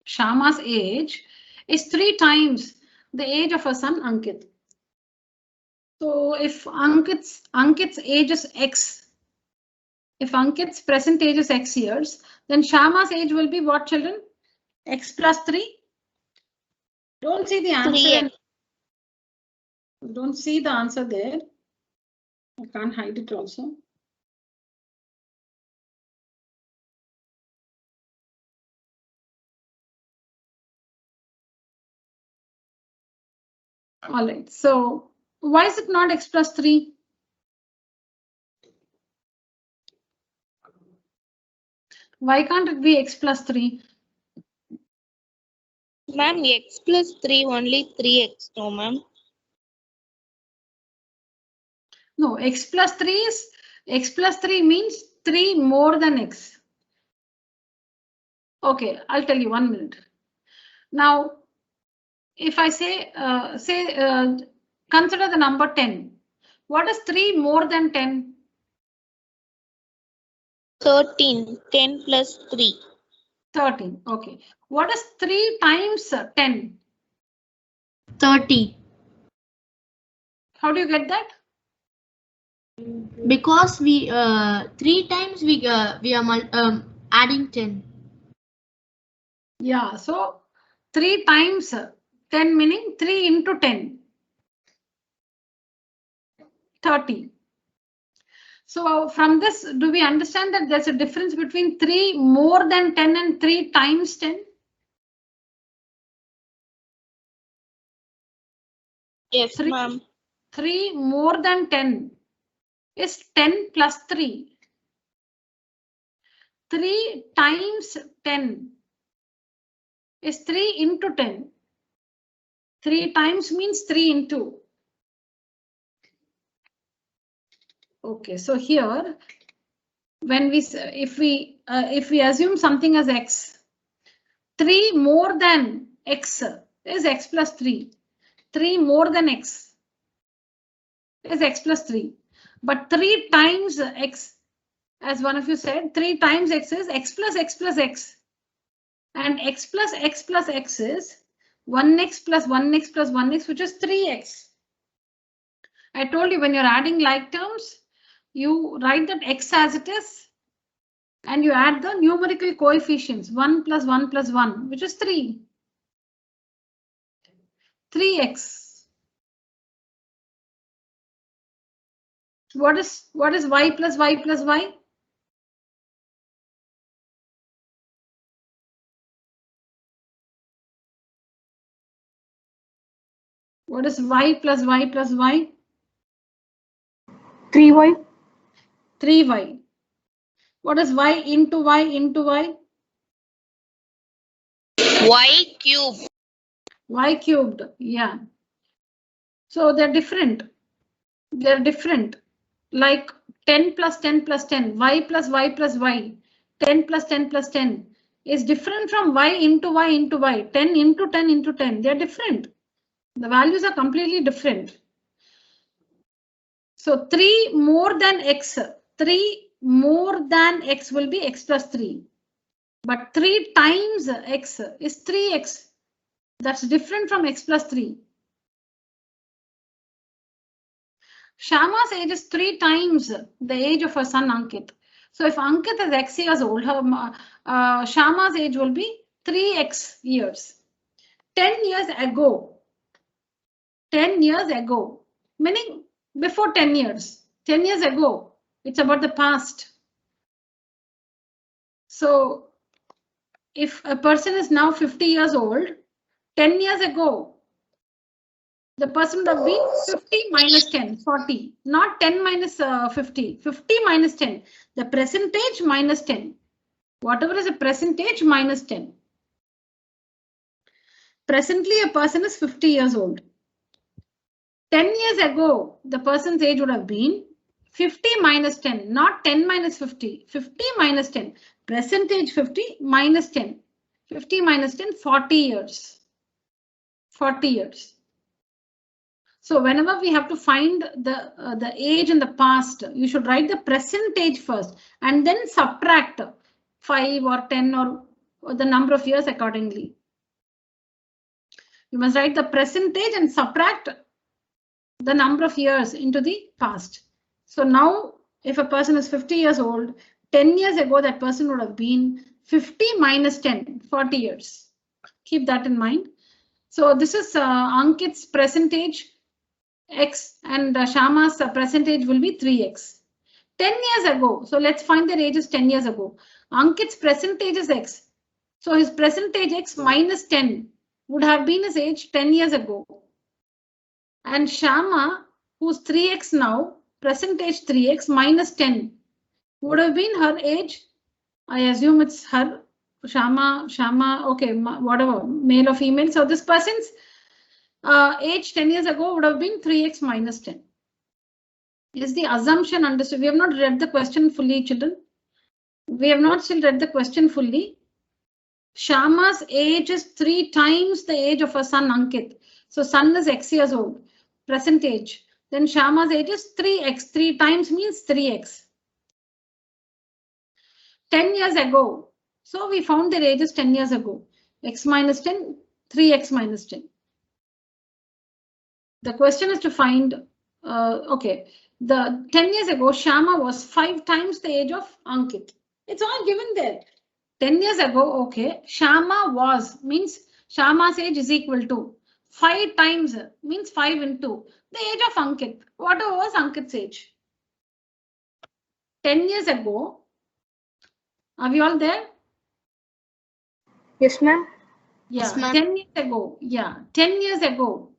Shama's age is 3 times the age of her son Ankit. So if Ankit's age is X, if Ankit's present age is X years, then Shama's age will be what, children? X plus 3? Don't see the answer. Don't see the answer there. I can't hide it also. All right, so why is it not X plus 3? Why can't it be X plus 3? Ma'am, x plus 3 only 3x, no, ma'am. No, X plus 3 means 3 more than X. Okay, I'll tell you 1 minute. Now, if I say, consider the number 10. What is 3 more than 10? 13. 10 plus 3. 13. Okay. What is 3 times 10? 30. How do you get that? Because we 3 times we are adding 10. Yeah, so 3 times 10 meaning 3 into 10. 30. So from this, do we understand that there's a difference between 3 more than 10 and 3 times 10? Yes, ma'am. 3 more than 10 is 10 plus 3. 3 times 10 is 3 into 10. 3 times means 3 into. Okay, so here, when we if we assume something as x, 3 more than x is x plus 3. 3 more than x is x plus 3. But 3 times x, as one of you said, 3 times x is x plus x plus x. And x plus x plus x is 1x plus 1x plus 1x, which is 3x. I told you when you're adding like terms, you write that x as it is and you add the numerical coefficients 1 plus 1 plus 1, which is 3. 3x. What is y plus y plus y? What is y plus y plus y? 3y. 3y. What is y into y into y? Y cube. Y cubed. Yeah. So they're different. They're different. Like 10 plus 10 plus 10, y plus y plus y, 10 plus 10 plus 10 is different from y into y into y, 10 into 10 into 10. They're different. The values are completely different. So 3 more than x, 3 more than x will be x plus 3. But 3 times x is 3x. That's different from x plus 3. Shama's age is 3 times the age of her son Ankit. So if Ankit is x years old, her Shama's age will be 3x years. 10 years ago. 10 years ago. Meaning before 10 years. 10 years ago. It's about the past. So if a person is now 50 years old, 10 years ago, the person would have been 50 minus 10, 40, not 10 minus 50, 50 minus 10, the percentage minus 10, whatever is a percentage minus 10. Presently, a person is 50 years old. 10 years ago, the person's age would have been 50 minus 10, not 10 minus 50, 50 minus 10, percentage 50 minus 10, 50 minus 10, 40 years, 40 years. So whenever we have to find the age in the past, you should write the percentage first and then subtract 5 or 10 or the number of years accordingly. You must write the percentage and subtract the number of years into the past. So now if a person is 50 years old, 10 years ago that person would have been 50 minus 10, 40 years. Keep that in mind. So this is Ankit's percentage x and Shama's percentage will be 3x. 10 years ago, so let's find their ages 10 years ago. Ankit's percentage is x. So his percentage x minus 10 would have been his age 10 years ago. And Shama, who's 3x now, percentage 3x minus 10 would have been her age. I assume it's her, Shama, okay, whatever, male or female. So this person's age 10 years ago would have been 3x minus 10. Is the assumption understood? We have not read the question fully, children. We have not still read the question fully. Shama's age is 3 times the age of her son Ankit. So son is X years old, present age. Then Shama's age is 3x. 3 times means 3x. 10 years ago. So we found their ages 10 years ago. X minus 10, 3x minus 10. The question is to find, okay, the 10 years ago, Shama was 5 times the age of Ankit. It's all given there. 10 years ago, okay, Shama was, means Shama's age is equal to 5 times, means 5 into the age of Ankit. What was Ankit's age? 10 years ago, are we all there? Yes, ma'am. Yeah, Yes, ma'am. 10 years ago. Yeah, 10 years ago.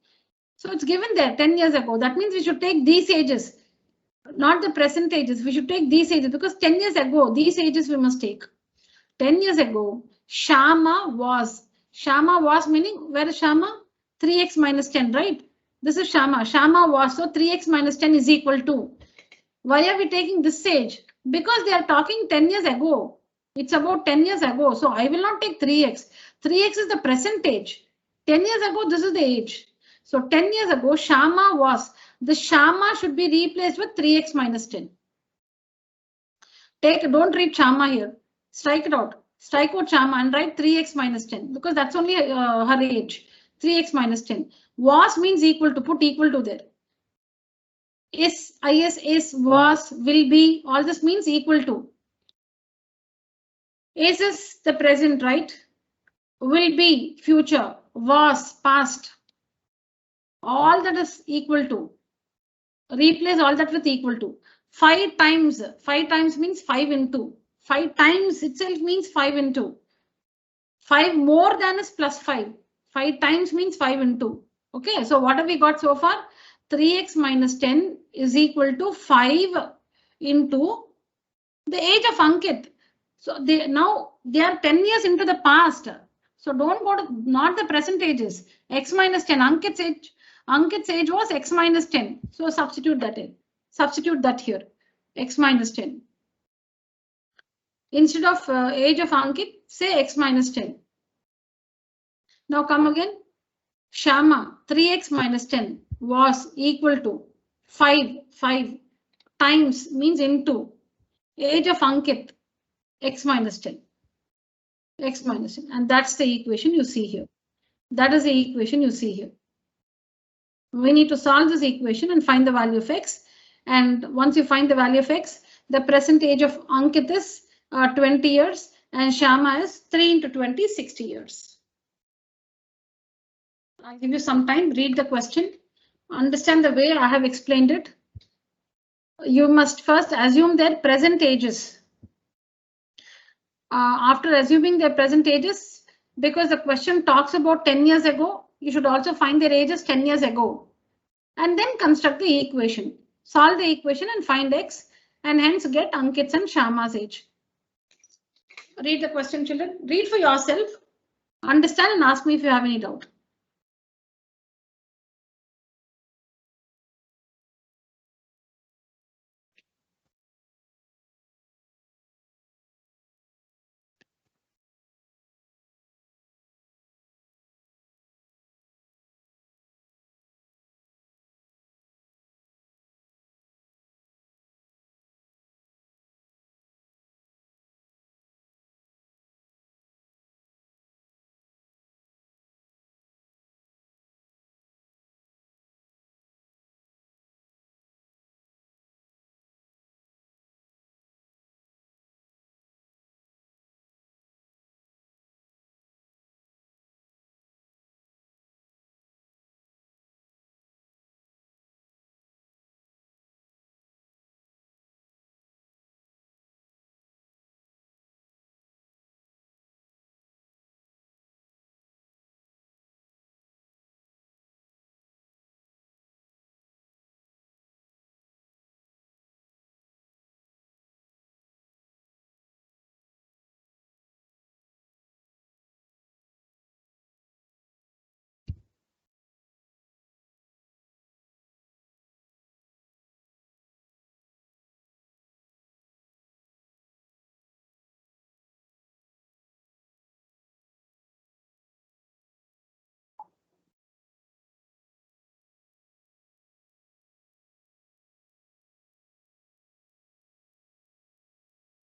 So it's given there 10 years ago. That means we should take these ages, not the present ages. We should take these ages because 10 years ago, these ages we must take. 10 years ago, Shama was meaning, where is Shama? 3x minus 10, right? This is Shama. Shama was, so 3x minus 10 is equal to. Why are we taking this age? Because they are talking 10 years ago. It's about 10 years ago. So I will not take 3x. 3x is the present age. 10 years ago, this is the age. So 10 years ago, Shama was. The Shama should be replaced with 3x minus 10. Don't read Shama here. Strike it out. Strike out Shama and write 3x minus 10 because that's only her age. 3x minus 10. Was means equal to, put equal to there. Is, was, will be, all this means equal to. Is the present, right? Will be future, was past. All that is equal to. Replace all that with equal to. 5 times means 5 into. 5 times itself means 5 into. 5 more than is plus 5. 5 times means 5 into. Okay, so what have we got so far? 3x minus 10 is equal to 5 into the age of Ankit. So they are 10 years into the past. So don't go to not the present ages. X minus 10. Ankit's age was x minus 10. So substitute that in. Substitute that here. X minus 10. Instead of age of Ankit, say x minus 10. Now come again. Shama 3x minus 10 was equal to 5 times means into age of Ankit x minus 10. X minus 10, and that's the equation you see here. That is the equation you see here. We need to solve this equation and find the value of x. And once you find the value of x, the present age of Ankit is 20 years and Shama is 3 into 20, 60 years. I'll give you some time, read the question, understand the way I have explained it. You must first assume their present ages. After assuming their present ages, because the question talks about 10 years ago, you should also find their ages 10 years ago. And then construct the equation. Solve the equation and find x, and hence get Ankit's and Shama's age. Read the question, children. Read for yourself. Understand and ask me if you have any doubt.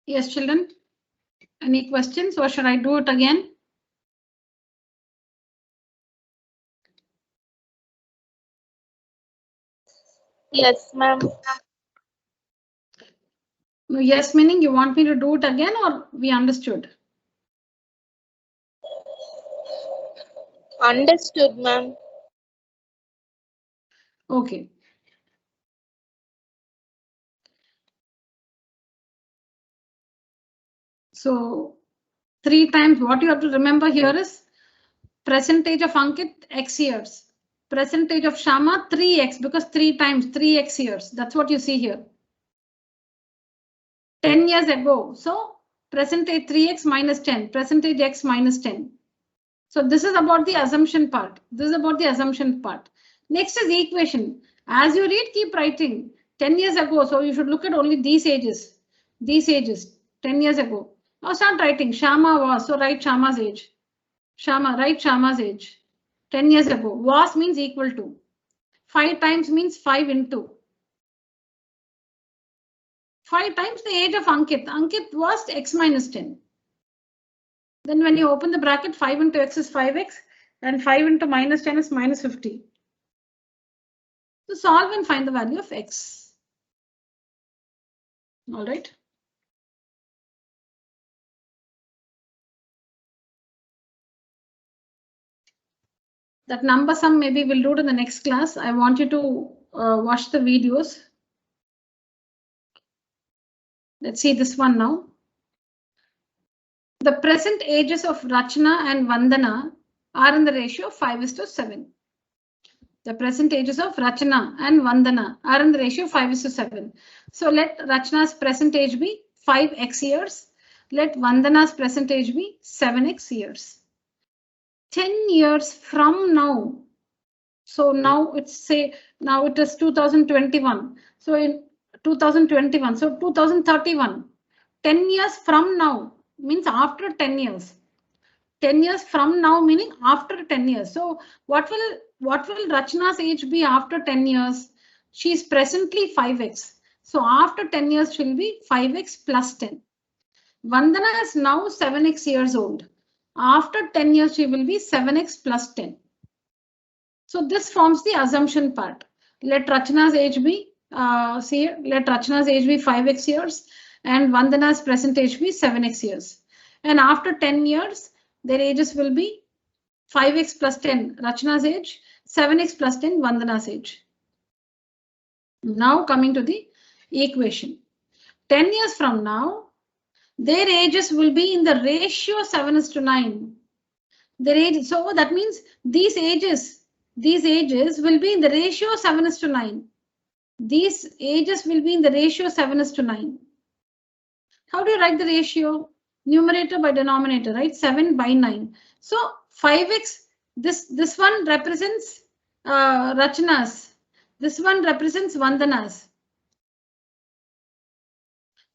Yes, children. Any questions or should I do it again? Yes, ma'am. No, yes, meaning you want me to do it again or we understood? Understood, ma'am. Okay. So 3 times what you have to remember here is percentage of Ankit X years. Percentage of Shama 3x because 3 times 3x years. That's what you see here. 10 years ago. So percentage 3x minus 10. Percentage x minus 10. So this is about the assumption part. This is about the assumption part. Next is equation. As you read, keep writing. 10 years ago. So you should look at only these ages. These ages. 10 years ago. Now start writing. Shama was. So write Shama's age. Shama, write Shama's age. 10 years ago. Was means equal to. 5 times means 5 into. 5 times the age of Ankit. Ankit was x minus 10. Then when you open the bracket, 5 into x is 5x and 5 into minus 10 is minus 50. So solve and find the value of x. All right. That number sum maybe we'll do it in the next class. I want you to watch the videos. Let's see this one now. The present ages of Rachna and Vandana are in the ratio of 5:7. The present ages of Rachna and Vandana are in the ratio of 5:7. So let Rachna's present age be 5x years. Let Vandana's present age be 7x years. 10 years from now. So now it's say now it is 2021. So in 2021, so 2031, 10 years from now means after 10 years. 10 years from now meaning after 10 years. So what will Rachna's age be after 10 years? She's presently 5x. So after 10 years she'll be 5x plus 10. Vandana is now 7x years old. After 10 years she will be 7x plus 10. So this forms the assumption part. Let Rachna's age be let Rachna's age be 5x years and Vandana's present age be 7x years. And after 10 years, their ages will be 5x plus 10 Rachna's age, 7x plus 10 Vandana's age. Now coming to the equation. 10 years from now, their ages will be in the ratio 7:9. Their age, so that means these ages will be in the ratio 7:9. These ages will be in the ratio 7:9. How do you write the ratio? Numerator by denominator, right? 7 by 9. So 5x, this one represents Rachna's. This one represents Vandana's.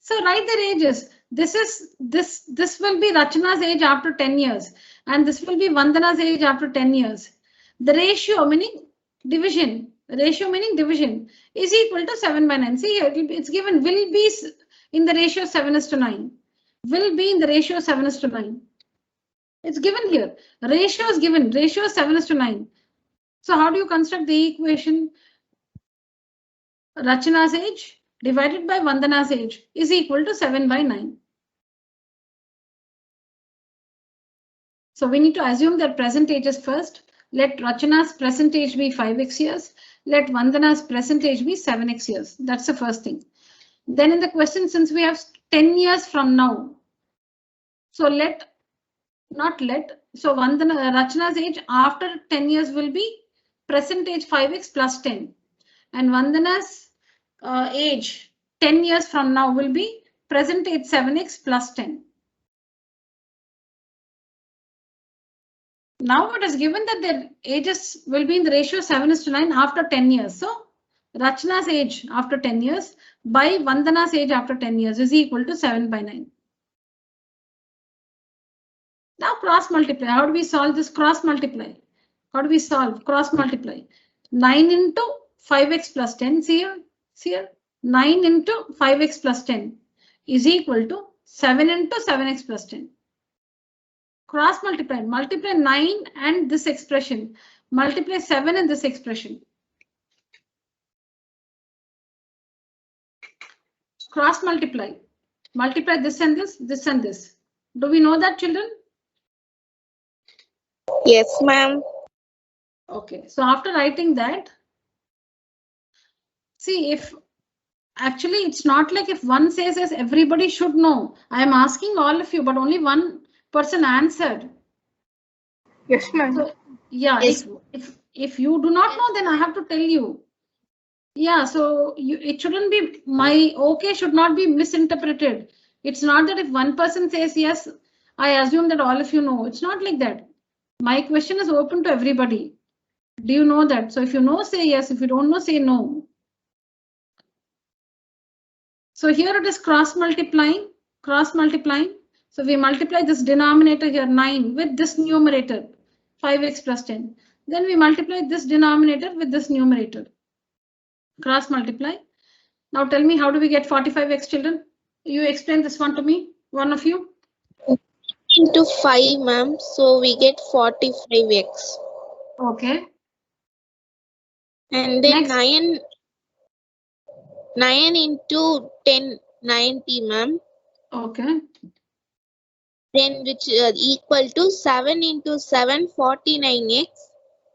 So write their ages. This will be Rachna's age after 10 years, and this will be Vandana's age after 10 years. The ratio meaning division. Ratio meaning division is equal to 7 by 9. See here, it's given will be in the ratio 7:9. Will be in the ratio 7:9. It's given here. Ratio is given. Ratio 7:9. So how do you construct the equation? Rachna's age divided by Vandana's age is equal to 7 by 9. So we need to assume their present ages first. Let Rachna's present age be 5x years. Let Vandana's present age be 7x years. That's the first thing. Then in the question, since we have 10 years from now, so so Rachna's age after 10 years will be present age 5x plus 10. And Vandana's age 10 years from now will be present age 7x plus 10. Now it is given that their ages will be in the ratio 7:9 after 10 years. So Rachna's age after 10 years by Vandana's age after 10 years is equal to 7 by 9. Now cross multiply. How do we solve this cross multiply? How do we solve cross multiply? 9 into 5x plus 10. See here. 9 into 5x plus 10 is equal to 7 into 7x plus 10. Cross multiply. Multiply 9 and this expression. Multiply 7 in this expression. Cross multiply. Multiply this and this, this and this. Do we know that, children? Yes, ma'am. Okay, so after writing that, see, if actually it's not like if one says yes, everybody should know. I am asking all of you, but only one person answered. Yes, ma'am. So, yeah, Yes. if you do not know, then I have to tell you. Yeah, so it shouldn't be, my okay should not be misinterpreted. It's not that if one person says yes, I assume that all of you know. It's not like that. My question is open to everybody. Do you know that? So if you know, say yes. If you don't know, say no. So here it is cross multiplying. So we multiply this denominator here 9 with this numerator 5x plus 10. Then we multiply this denominator with this numerator. Cross multiply. Now tell me, how do we get 45x, children? You explain this one to me, one of you. Into 5, ma'am. So we get 45x. Okay. And then Next. 9 into 10, 90, ma'am. Okay. Then which equal to 7 into 7, 49x.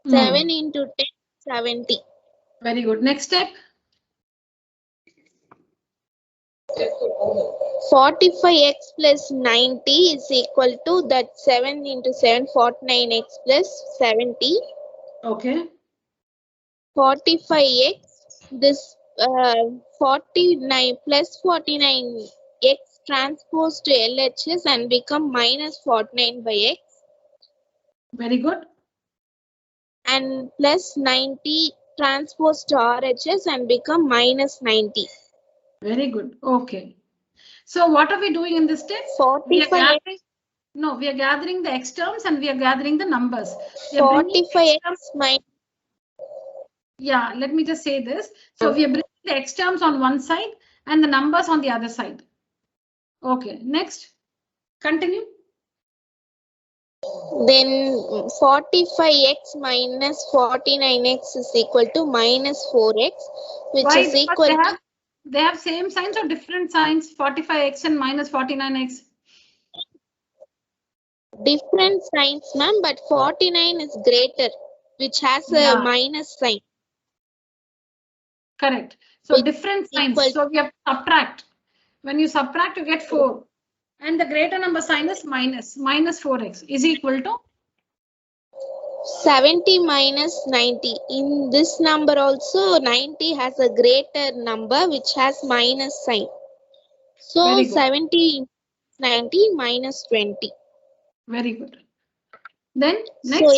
7 into 10, 70. Very good. Next step. 45x plus 90 is equal to that 7 into 7, 49x plus 70. Okay. 45x, this 49 plus 49x transpose to LHS and become minus 49 by x, Very good. and plus 90 transpose to RHS and become minus 90. Very good. Okay. So what are we doing in this step? We are 45x, gathering, no, we are gathering the x terms and we are gathering the numbers. We are bringing 45x minus, yeah, let me just say this. So we are bringing the x terms on one side and the numbers on the other side. Okay, next. Continue. then 45x minus 49x is equal to minus 4x, which Why? is Because equal to they have same signs or different signs? 45x and minus 49x. different signs, ma'am, but 49 is greater, which has Yeah. a minus sign. Correct. So It's different signs. equal- So we have to subtract. When you subtract, you get 4. And the greater number sign is minus. Minus 4x is equal to 70 minus 90. In this number also, 90 has a greater number which has minus sign. So Very good. 70 90 minus 20. very good. Then next. So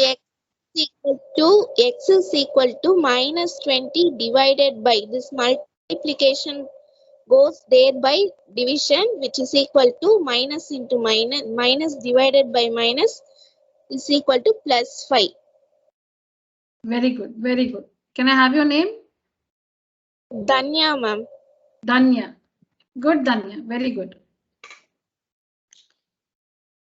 x is equal to minus 20 divided by this multiplication goes there by division, which is equal to minus into minus, minus divided by minus is equal to plus 5. Very good. Very good. Can I have your name? Danya, ma'am. Danya. Good, Danya. Very good.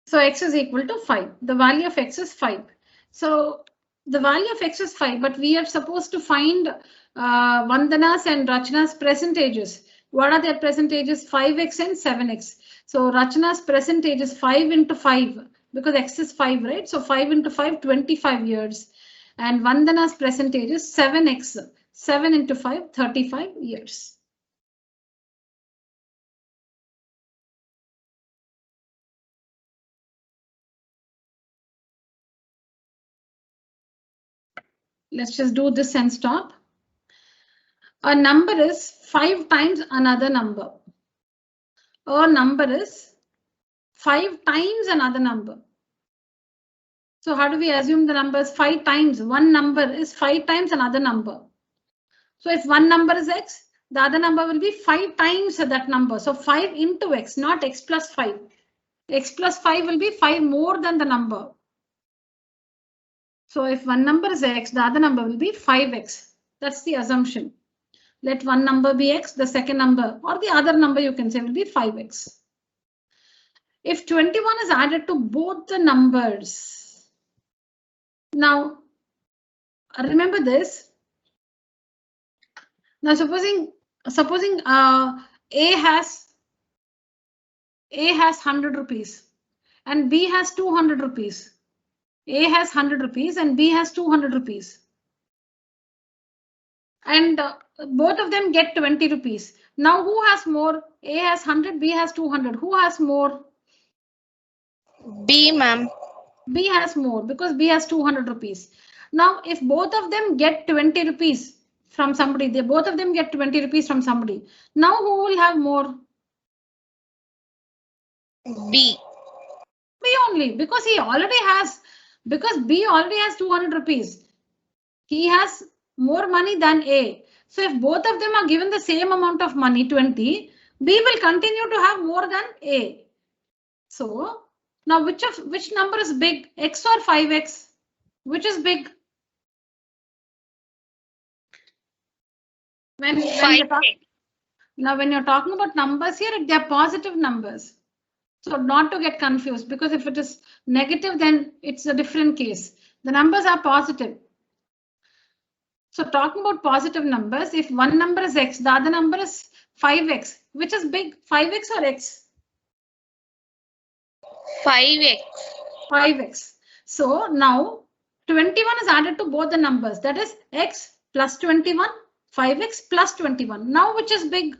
So x is equal to 5. The value of x is 5. So the value of x is 5, but we are supposed to find Vandana's and Rachna's percentages. What are their percentages? 5x and 7x. So Rachna's percentage is 5 into 5 because x is 5, right? So 5 into 5, 25 years. And Vandana's percentage is 7x. 7 into 5, 35 years. Let's just do this and stop. A number is 5 times another number. A number is 5 times another number. So how do we assume the number is 5 times? One number is 5 times another number. So if one number is x, the other number will be 5 times that number. So 5 into x, not x plus 5. X plus 5 will be 5 more than the number. So if one number is x, the other number will be 5x. That's the assumption. Let one number be x, the second number or the other number you can say will be 5x. if 21 is added to both the numbers, now remember this. Now supposing A has 100 rupees and B has 200 rupees. A has 100 rupees and B has 200 rupees. And both of them get 20 rupees. Now who has more? A has 100, B has 200. Who has more? B, ma'am. B has more because B has 200 rupees. Now, if both of them get 20 rupees from somebody, both of them get 20 rupees from somebody. Now who will have more? B. B only, because he already has, because B already has 200 rupees. He has more money than A. So if both of them are given the same amount of money, 20, B will continue to have more than A. So now which number is big, X or 5X? Which is big? When you're talking about numbers here, they are positive numbers. So not to get confused, because if it is negative, then it's a different case. The numbers are positive. So talking about positive numbers, if one number is X, the other number is 5X. Which is big, 5X or X? 5X. 5X. So now 21 is added to both the numbers. That is X plus 21, 5X plus 21. Now which is big?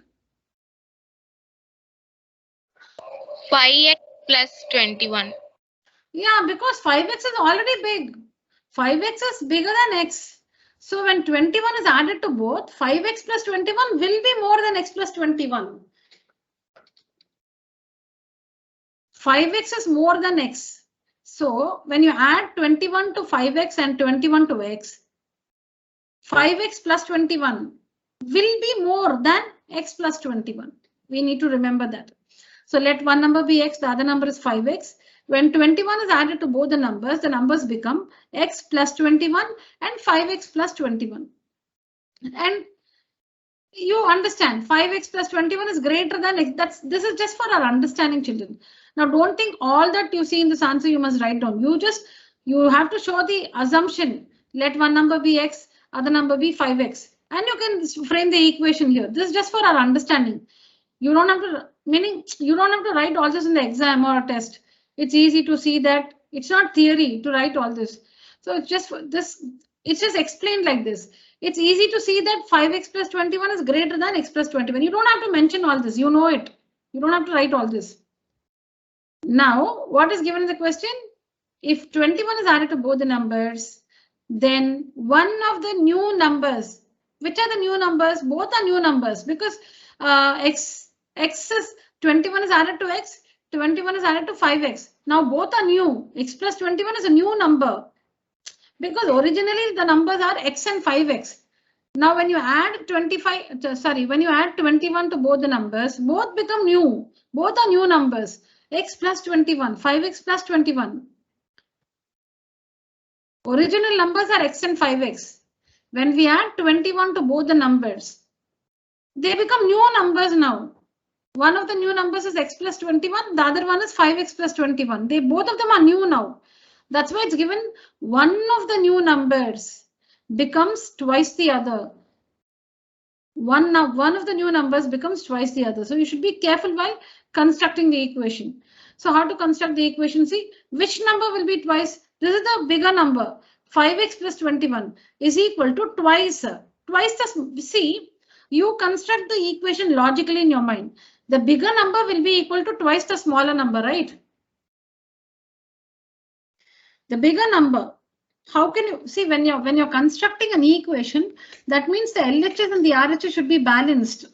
5X plus 21. Yeah, because 5X is already big. 5X is bigger than X. So when 21 is added to both, 5X plus 21 will be more than X plus 21. 5X is more than X. So when you add 21 to 5X and 21 to X, 5X plus 21 will be more than X plus 21. We need to remember that. So let one number be X, the other number is 5X. When 21 is added to both the numbers become X plus 21 and 5X plus 21. And you understand 5X plus 21 is greater than X. This is just for our understanding, children. Now don't think all that you see in this answer you must write down. You have to show the assumption. Let one number be X, other number be 5X. And you can frame the equation here. This is just for our understanding. You don't have to write all this in the exam or a test. It's easy to see that it's not theory to write all this. So it's just this. It's just explained like this. It's easy to see that 5X plus 21 is greater than X plus 21. You don't have to mention all this. You know it. You don't have to write all this. Now, what is given in the question? If 21 is added to both the numbers, then one of the new numbers. Which are the new numbers? Both are new numbers because X is 21 is added to X. 21 is added to 5X. Now both are new. X plus 21 is a new number because originally the numbers are X and 5X. Now when you add 21 to both the numbers, both become new. Both are new numbers. X plus 21, 5X plus 21. Original numbers are X and 5X. When we add 21 to both the numbers, they become new numbers now. One of the new numbers is X plus 21. The other one is 5X plus 21. Both of them are new now. That's why it's given one of the new numbers becomes twice the other. One of the new numbers becomes twice the other. So you should be careful while constructing the equation. So how to construct the equation? See, which number will be twice? This is the bigger number. 5X plus 21 is equal to twice the, see, you construct the equation logically in your mind. The bigger number will be equal to twice the smaller number, right? The bigger number. How can you see when you're constructing an equation? That means the LHS and the RHS should be balanced.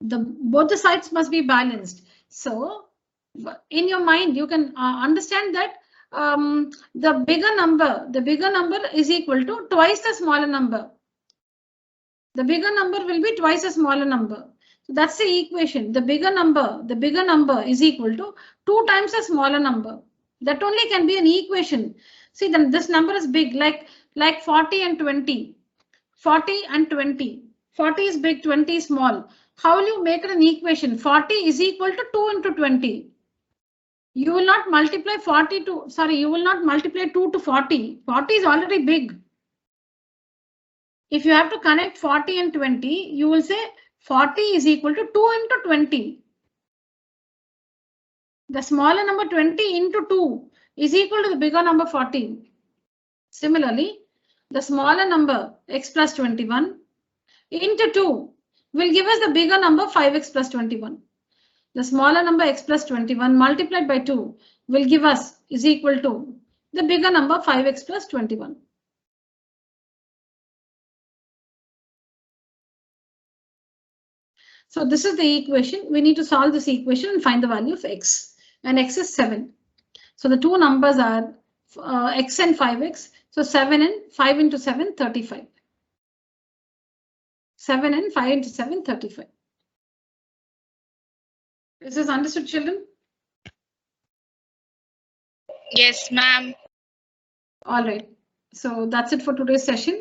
Both the sides must be balanced. So in your mind, you can understand that the bigger number is equal to twice the smaller number. The bigger number will be twice the smaller number. So that's the equation. The bigger number is equal to 2 times the smaller number. That only can be an equation. See, then this number is big, like 40 and 20. 40 and 20. 40 is big, 20 is small. how will you make it an equation? 40 is equal to 2 into 20. You will not multiply 40 to, sorry, you will not multiply 2 to 40. 40 is already big. If you have to connect 40 and 20, you will say 40 is equal to 2 into 20. The smaller number 20 into 2 is equal to the bigger number 14. Similarly, the smaller number x plus 21 into 2 will give us the bigger number 5x plus 21. The smaller number x plus 21 multiplied by 2 will give us is equal to the bigger number 5x plus 21. So this is the equation. We need to solve this equation and find the value of x. And x is 7. So the two numbers are x and 5x. So 7 and 5 into 7, 35. 7 and 5 into 7, 35. Is this understood, children? Yes, ma'am. All right. So that's it for today's session.